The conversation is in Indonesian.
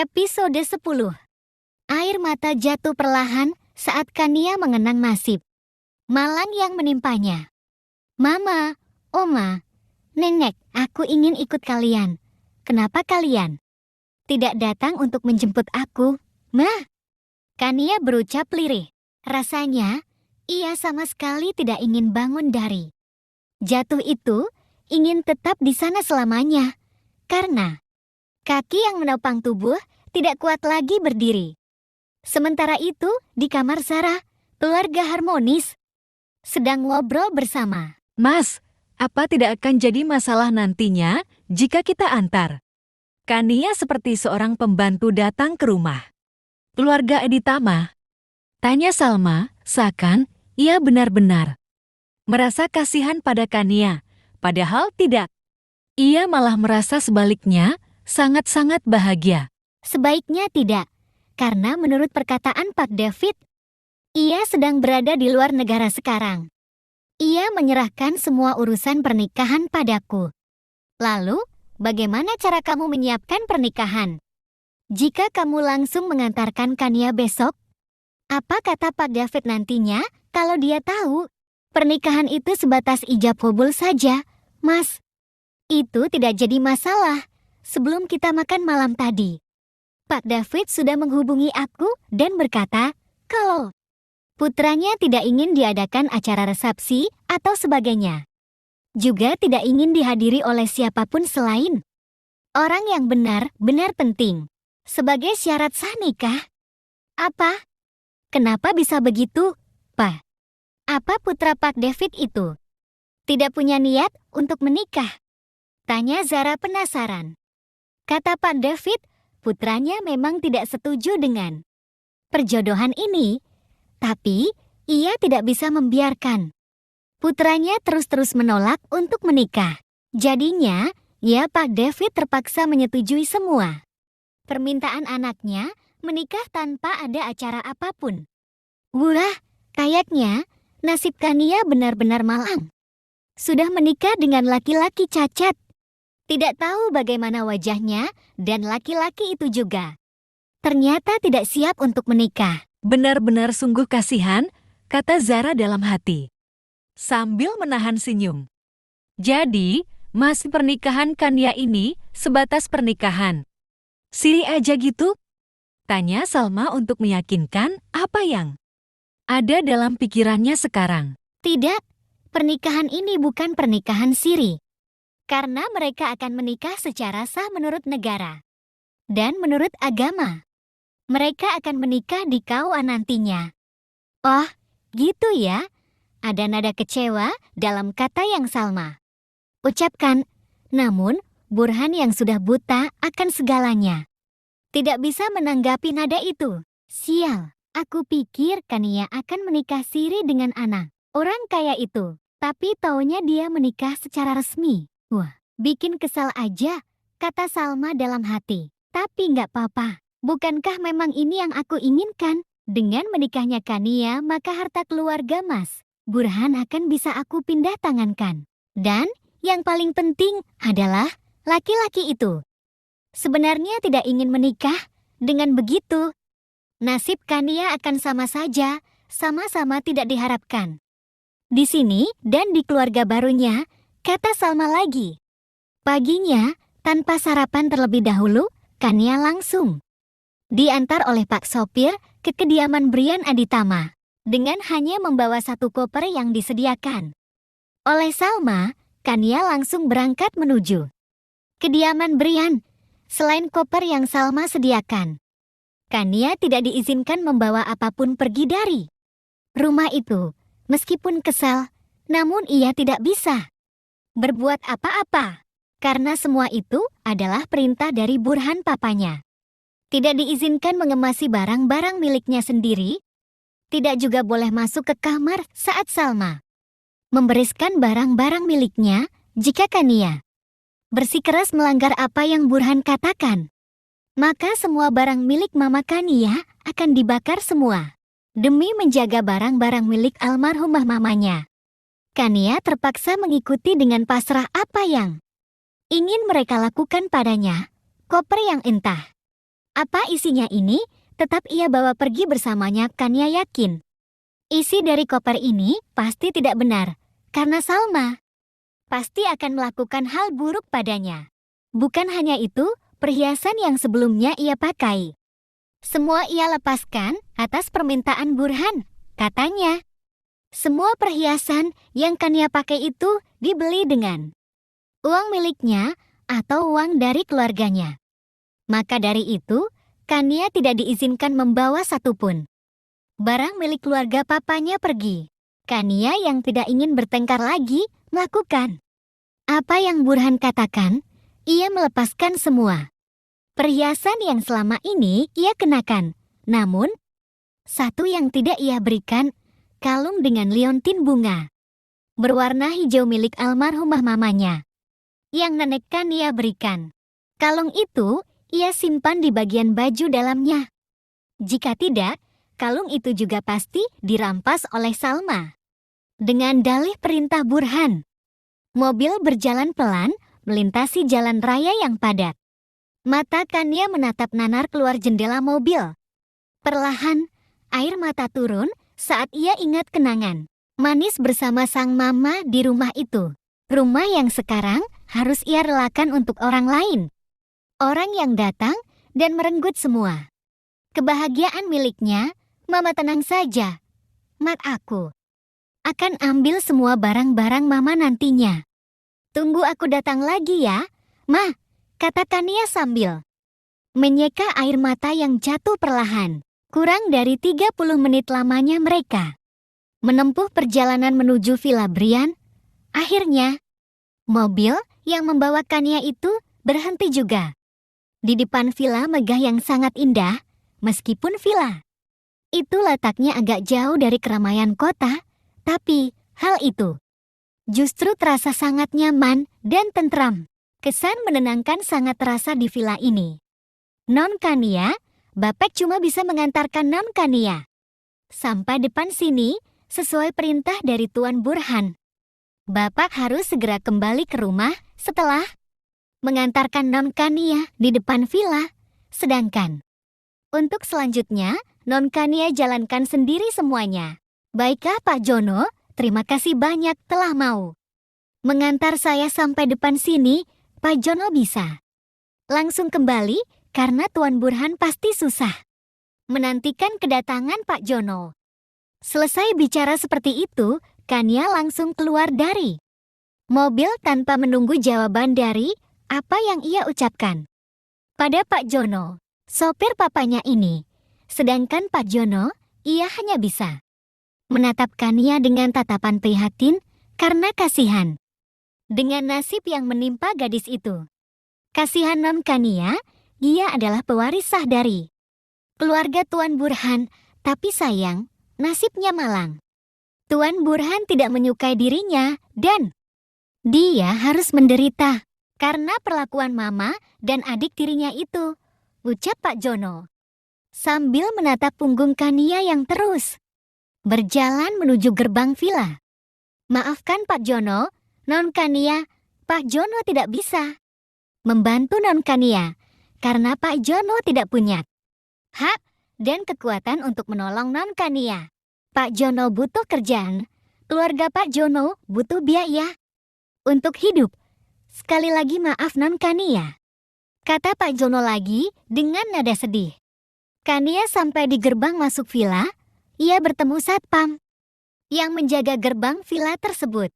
Episode 10. Air mata jatuh perlahan saat Kania mengenang nasib malang yang menimpanya. Mama, Oma, Nenek, aku ingin ikut kalian. Kenapa kalian tidak datang untuk menjemput aku? Ma? Kania berucap lirih. Rasanya, ia sama sekali tidak ingin bangun dari jatuh itu, ingin tetap di sana selamanya. Karena kaki yang menopang tubuh tidak kuat lagi berdiri. Sementara itu, di kamar Sarah, keluarga harmonis sedang ngobrol bersama. Mas, apa tidak akan jadi masalah nantinya jika kita antar Kania seperti seorang pembantu datang ke rumah keluarga Editama? Tanya Salma, seakan ia benar-benar merasa kasihan pada Kania, padahal tidak. Ia malah merasa sebaliknya, sangat-sangat bahagia. Sebaiknya tidak, karena menurut perkataan Pak David, ia sedang berada di luar negara sekarang. Ia menyerahkan semua urusan pernikahan padaku. Lalu, bagaimana cara kamu menyiapkan pernikahan? Jika kamu langsung mengantarkan Kania besok, apa kata Pak David nantinya kalau dia tahu pernikahan itu sebatas ijab kabul saja, Mas? Itu tidak jadi masalah. Sebelum kita makan malam tadi, Pak David sudah menghubungi aku dan berkata kalau putranya tidak ingin diadakan acara resepsi atau sebagainya. Juga tidak ingin dihadiri oleh siapapun selain orang yang benar-benar penting. Sebagai syarat sah nikah. Apa? Kenapa bisa begitu, Pak? Apa putra Pak David itu tidak punya niat untuk menikah? Tanya Zara penasaran. Kata Pak David, putranya memang tidak setuju dengan perjodohan ini, tapi ia tidak bisa membiarkan putranya terus-terus menolak untuk menikah. Jadinya, ya Pak David terpaksa menyetujui semua permintaan anaknya menikah tanpa ada acara apapun. Wah, kayaknya nasib Kania benar-benar malang. Sudah menikah dengan laki-laki cacat. Tidak tahu bagaimana wajahnya dan laki-laki itu juga ternyata tidak siap untuk menikah. Benar-benar sungguh kasihan, kata Zara dalam hati, sambil menahan senyum. Jadi, masih pernikahan Kania ini sebatas pernikahan siri aja gitu? Tanya Salma untuk meyakinkan apa yang ada dalam pikirannya sekarang. Tidak, pernikahan ini bukan pernikahan siri. Karena mereka akan menikah secara sah menurut negara dan menurut agama. Mereka akan menikah di KUA nantinya. Oh, gitu ya? Ada nada kecewa dalam kata yang Salma ucapkan. Namun, Burhan yang sudah buta akan segalanya tidak bisa menanggapi nada itu. Sial, aku pikir Kania akan menikah siri dengan anak orang kaya itu. Tapi taunya dia menikah secara resmi. Wah, bikin kesal aja, kata Salma dalam hati. Tapi nggak apa-apa, bukankah memang ini yang aku inginkan? Dengan menikahnya Kania, maka harta keluarga Mas Burhan akan bisa aku pindah tangankan. Dan yang paling penting adalah laki-laki itu sebenarnya tidak ingin menikah. Dengan begitu, nasib Kania akan sama saja, sama-sama tidak diharapkan. Di sini dan di keluarga barunya, kata Salma lagi. Paginya, tanpa sarapan terlebih dahulu, Kania langsung diantar oleh Pak Sopir ke kediaman Brian Aditama dengan hanya membawa satu koper yang disediakan oleh Salma. Kania langsung berangkat menuju kediaman Brian. Selain koper yang Salma sediakan, Kania tidak diizinkan membawa apapun pergi dari rumah itu. Meskipun kesal, namun ia tidak bisa berbuat apa-apa. Karena semua itu adalah perintah dari Burhan papanya. Tidak diizinkan mengemasi barang-barang miliknya sendiri. Tidak juga boleh masuk ke kamar saat Salma membereskan barang-barang miliknya. Jika Kania bersikeras melanggar apa yang Burhan katakan, maka semua barang milik Mama Kania akan dibakar semua. Demi menjaga barang-barang milik almarhumah mamanya, Kania terpaksa mengikuti dengan pasrah apa yang ingin mereka lakukan padanya. Koper yang entah Apa isinya ini? Tetap ia bawa pergi bersamanya, Kania yakin. Isi dari koper ini pasti tidak benar, karena Salma pasti akan melakukan hal buruk padanya. Bukan hanya itu, perhiasan yang sebelumnya ia pakai semua ia lepaskan atas permintaan Burhan, katanya. Semua perhiasan yang Kania pakai itu dibeli dengan uang miliknya atau uang dari keluarganya. Maka dari itu, Kania tidak diizinkan membawa satupun barang milik keluarga papanya pergi. Kania yang tidak ingin bertengkar lagi, melakukan apa yang Burhan katakan, ia melepaskan semua perhiasan yang selama ini ia kenakan. Namun, satu yang tidak ia berikan, kalung dengan liontin bunga berwarna hijau milik almarhumah mamanya, yang nenek Kania berikan. Kalung itu ia simpan di bagian baju dalamnya. Jika tidak, kalung itu juga pasti dirampas oleh Salma. Dengan dalih perintah Burhan, mobil berjalan pelan melintasi jalan raya yang padat. Mata Kania menatap nanar keluar jendela mobil. Perlahan, air mata turun saat ia ingat kenangan manis bersama sang mama di rumah itu. Rumah yang sekarang harus ia relakan untuk orang lain. Orang yang datang dan merenggut semua kebahagiaan miliknya. Mama tenang saja. Mat, aku akan ambil semua barang-barang mama nantinya. Tunggu aku datang lagi ya, Ma, kata Kania sambil menyeka air mata yang jatuh perlahan. Kurang dari 30 menit lamanya mereka menempuh perjalanan menuju Villa Brian. Akhirnya, mobil yang membawa Kania itu berhenti juga di depan villa megah yang sangat indah. Meskipun villa itu letaknya agak jauh dari keramaian kota, tapi hal itu justru terasa sangat nyaman dan tentram. Kesan menenangkan sangat terasa di villa ini. Non Kania, Bapek cuma bisa mengantarkan Non Kania sampai depan sini sesuai perintah dari Tuan Burhan. Bapak harus segera kembali ke rumah setelah mengantarkan Non Kania di depan villa. Sedangkan untuk selanjutnya, Non Kania jalankan sendiri semuanya. Baiklah Pak Jono, terima kasih banyak telah mau mengantar saya sampai depan sini. Pak Jono bisa langsung kembali karena Tuan Burhan pasti susah menantikan kedatangan Pak Jono. Selesai bicara seperti itu, Kania langsung keluar dari mobil tanpa menunggu jawaban dari apa yang ia ucapkan pada Pak Jono, sopir papanya ini. Sedangkan Pak Jono, ia hanya bisa menatap Kania dengan tatapan prihatin karena kasihan dengan nasib yang menimpa gadis itu. Kasihan Non Kania, dia adalah pewaris sah dari keluarga Tuan Burhan, tapi sayang, nasibnya malang. Tuan Burhan tidak menyukai dirinya dan dia harus menderita karena perlakuan mama dan adik tirinya itu, ucap Pak Jono sambil menatap punggung Kania yang terus berjalan menuju gerbang villa. Maafkan Pak Jono, Non Kania, Pak Jono tidak bisa membantu Non Kania karena Pak Jono tidak punya hak dan kekuatan untuk menolong Non Kania. Pak Jono butuh kerjaan, keluarga Pak Jono butuh biaya untuk hidup. Sekali lagi maaf Non Kania, kata Pak Jono lagi dengan nada sedih. Kania sampai di gerbang masuk villa, ia bertemu satpam yang menjaga gerbang villa tersebut.